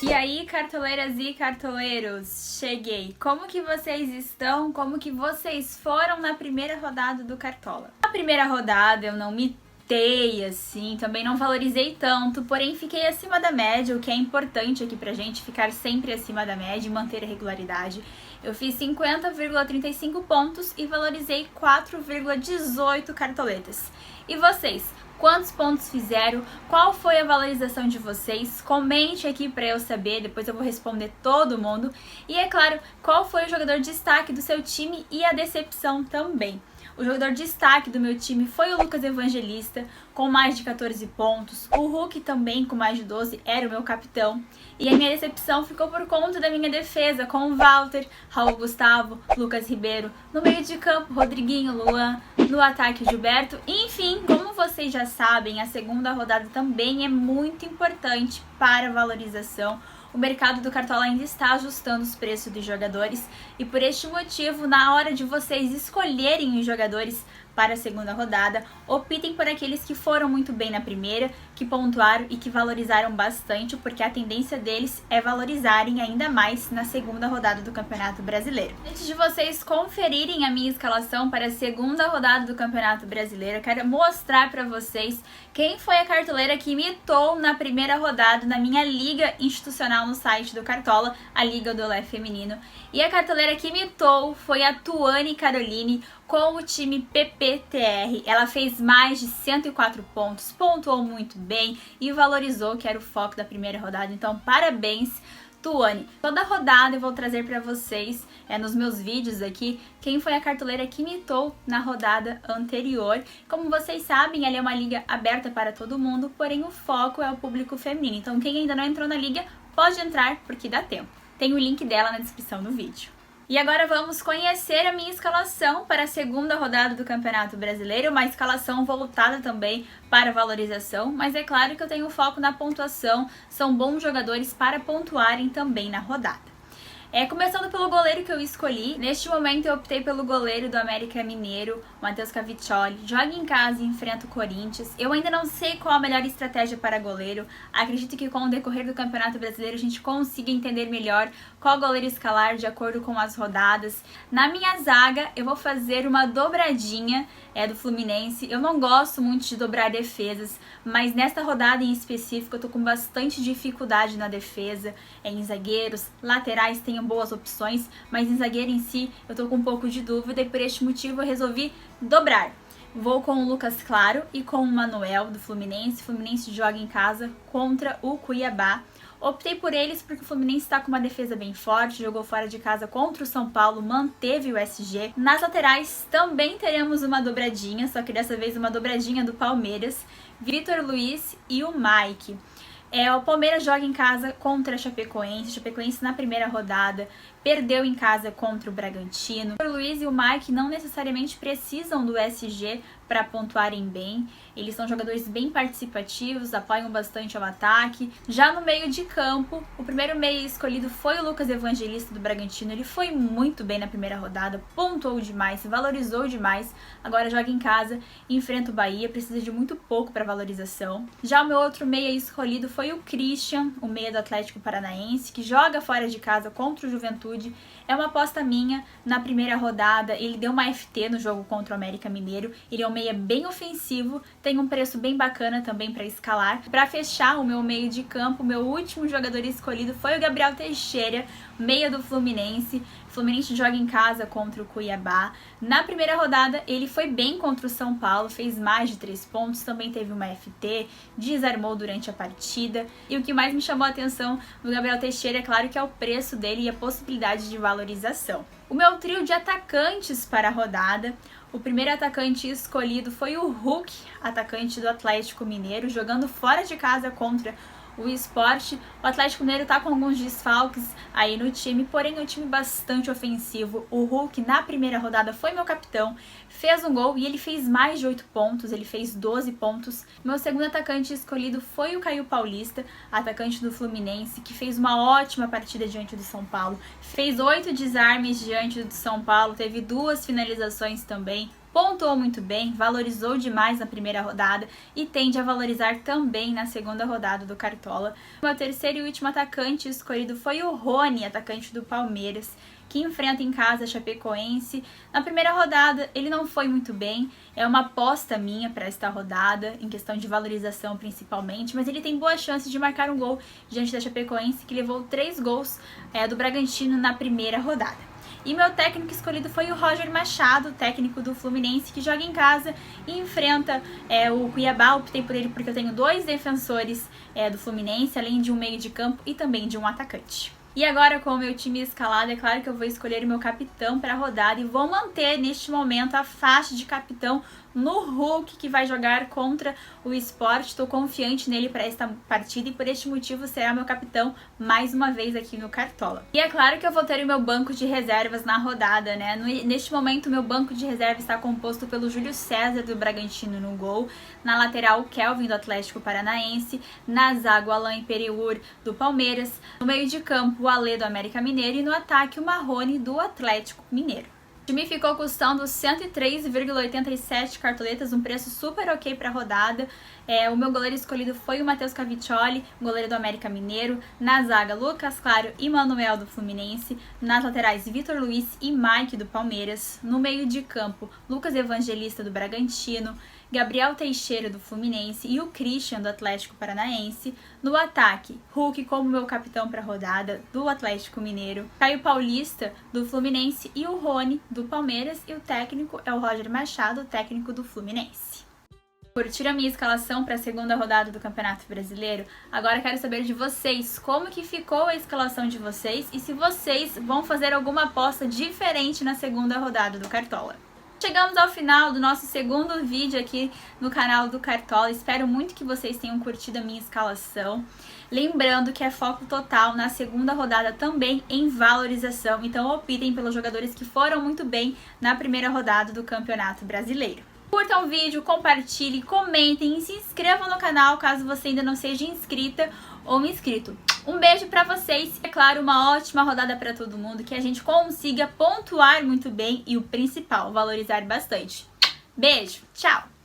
E aí, cartoleiras e cartoleiros, cheguei! Como que vocês estão? Como que vocês foram na primeira rodada do Cartola? Na primeira rodada eu não mitei assim, também não valorizei tanto, porém fiquei acima da média, o que é importante aqui pra gente, ficar sempre acima da média e manter a regularidade. Eu fiz 50,35 pontos e valorizei 4,18 cartoletas. E vocês? Quantos pontos fizeram? Qual foi a valorização de vocês? Comente aqui para eu saber, depois eu vou responder todo mundo. E é claro, qual foi o jogador de destaque do seu time e a decepção também. O jogador de destaque do meu time foi o Lucas Evangelista, com mais de 14 pontos. O Hulk também, com mais de 12, era o meu capitão. E a minha decepção ficou por conta da minha defesa, com o Walter, Raul Gustavo, Lucas Ribeiro. No meio de campo, Rodriguinho, Luan. No ataque, Gilberto. Enfim, como vocês já sabem, a segunda rodada também é muito importante para a valorização. O mercado do Cartola ainda está ajustando os preços dos jogadores e por este motivo, na hora de vocês escolherem os jogadores para a segunda rodada, optem por aqueles que foram muito bem na primeira, que pontuaram e que valorizaram bastante, porque a tendência deles é valorizarem ainda mais na segunda rodada do Campeonato Brasileiro. Antes de vocês conferirem a minha escalação para a segunda rodada do Campeonato Brasileiro, eu quero mostrar para vocês quem foi a cartoleira que imitou na primeira rodada na minha liga institucional no site do Cartola, a Liga do Olé Feminino. E a cartoleira que imitou foi a Tuane Caroline, com o time PPTR. Ela fez mais de 104 pontos, pontuou muito bem e valorizou, que era o foco da primeira rodada. Então, parabéns, Tuane. Toda rodada eu vou trazer para vocês, nos meus vídeos aqui, quem foi a cartoleira que imitou na rodada anterior. Como vocês sabem, ela é uma liga aberta para todo mundo, porém o foco é o público feminino. Então, quem ainda não entrou na liga, pode entrar, porque dá tempo. Tem o link dela na descrição do vídeo. E agora vamos conhecer a minha escalação para a segunda rodada do Campeonato Brasileiro, uma escalação voltada também para valorização, mas é claro que eu tenho foco na pontuação, são bons jogadores para pontuarem também na rodada. Começando pelo goleiro que eu escolhi, neste momento eu optei pelo goleiro do América Mineiro, Matheus Cavicchioli. Joga em casa e enfrenta o Corinthians. Eu ainda não sei qual a melhor estratégia para goleiro. Acredito que com o decorrer do Campeonato Brasileiro a gente consiga entender melhor qual goleiro escalar de acordo com as rodadas. Na minha zaga eu vou fazer uma dobradinha do Fluminense. Eu não gosto muito de dobrar defesas, mas nesta rodada em específico eu tô com bastante dificuldade na defesa. Em zagueiros, laterais tenho boas opções, mas em zagueiro em si eu tô com um pouco de dúvida e por este motivo eu resolvi dobrar. Vou com o Lucas Claro e com o Manuel do Fluminense. O Fluminense joga em casa contra o Cuiabá. Optei por eles porque o Fluminense está com uma defesa bem forte, jogou fora de casa contra o São Paulo, manteve o SG. Nas laterais também teremos uma dobradinha, só que dessa vez uma dobradinha do Palmeiras, Vitor Luiz e o Mike. O Palmeiras joga em casa contra a Chapecoense. A Chapecoense na primeira rodada perdeu em casa contra o Bragantino. O Luiz e o Mike não necessariamente precisam do SG para pontuarem bem. Eles são jogadores bem participativos, apoiam bastante ao ataque. Já no meio de campo, o primeiro meia escolhido foi o Lucas Evangelista do Bragantino. Ele foi muito bem na primeira rodada, pontuou demais, valorizou demais. Agora joga em casa, enfrenta o Bahia, precisa de muito pouco para valorização. Já o meu outro meia escolhido foi o Christian, o meia do Atlético Paranaense, que joga fora de casa contra o Juventude. É uma aposta minha na primeira rodada. Ele deu uma FT no jogo contra o América Mineiro. Ele é um meia bem ofensivo, tem um preço bem bacana também para escalar. Para fechar o meu meio de campo, o meu último jogador escolhido foi o Gabriel Teixeira, meia do Fluminense. O Fluminense joga em casa contra o Cuiabá. Na primeira rodada, ele foi bem contra o São Paulo, fez mais de 3 pontos, também teve uma FT, desarmou durante a partida. E o que mais me chamou a atenção do Gabriel Teixeira, é claro que é o preço dele e a possibilidade de valorização. O meu trio de atacantes para a rodada: o primeiro atacante escolhido foi o Hulk, atacante do Atlético Mineiro, jogando fora de casa contra o Sport. O Atlético Mineiro tá com alguns desfalques aí no time, porém é um time bastante ofensivo. O Hulk na primeira rodada foi meu capitão, fez um gol e ele fez mais de 8 pontos, ele fez 12 pontos. Meu segundo atacante escolhido foi o Caio Paulista, atacante do Fluminense, que fez uma ótima partida diante do São Paulo. Fez 8 desarmes diante do São Paulo, teve 2 finalizações também, pontuou muito bem, valorizou demais na primeira rodada e tende a valorizar também na segunda rodada do Cartola. Meu terceiro e último atacante escolhido foi o Rony, atacante do Palmeiras, que enfrenta em casa a Chapecoense. Na primeira rodada ele não foi muito bem, é uma aposta minha para esta rodada, em questão de valorização principalmente, mas ele tem boa chance de marcar um gol diante da Chapecoense, que levou 3 gols do Bragantino na primeira rodada. E meu técnico escolhido foi o Roger Machado, técnico do Fluminense, que joga em casa e enfrenta o Cuiabá. Optei por ele porque eu tenho 2 defensores do Fluminense, além de um meio de campo e também de um atacante. E agora, com o meu time escalado, é claro que eu vou escolher o meu capitão para a rodada e vou manter neste momento a faixa de capitão no Hulk, que vai jogar contra o Sport. Estou confiante nele para esta partida e por este motivo será meu capitão mais uma vez aqui no Cartola. E é claro que eu vou ter o meu banco de reservas na rodada, né? Neste momento, o meu banco de reserva está composto pelo Júlio César do Bragantino no gol, na lateral o Kelvin do Atlético Paranaense, na zaga o Alain Pereur do Palmeiras, no meio de campo o Alê do América Mineiro e no ataque o Marrone do Atlético Mineiro. O time ficou custando 103,87 cartoletas, um preço super ok para a rodada. O meu goleiro escolhido foi o Matheus Caviccioli, goleiro do América Mineiro. Na zaga, Lucas Claro e Manuel do Fluminense. Nas laterais, Vitor Luiz e Mike do Palmeiras. No meio de campo, Lucas Evangelista do Bragantino, Gabriel Teixeira do Fluminense e o Christian do Atlético Paranaense. No ataque, Hulk como meu capitão para a rodada do Atlético Mineiro, Caio Paulista do Fluminense e o Rony do Palmeiras, e o técnico é o Roger Machado, técnico do Fluminense. Curtiram a minha escalação para a segunda rodada do Campeonato Brasileiro? Agora quero saber de vocês, como que ficou a escalação de vocês e se vocês vão fazer alguma aposta diferente na segunda rodada do Cartola. Chegamos ao final do nosso segundo vídeo aqui no canal do Cartola. Espero muito que vocês tenham curtido a minha escalação. Lembrando que é foco total na segunda rodada também em valorização. Então optem pelos jogadores que foram muito bem na primeira rodada do Campeonato Brasileiro. Curtam o vídeo, compartilhem, comentem e se inscrevam no canal caso você ainda não seja inscrita ou inscrito. Um beijo pra vocês, é claro, uma ótima rodada pra todo mundo, que a gente consiga pontuar muito bem e o principal, valorizar bastante. Beijo, tchau!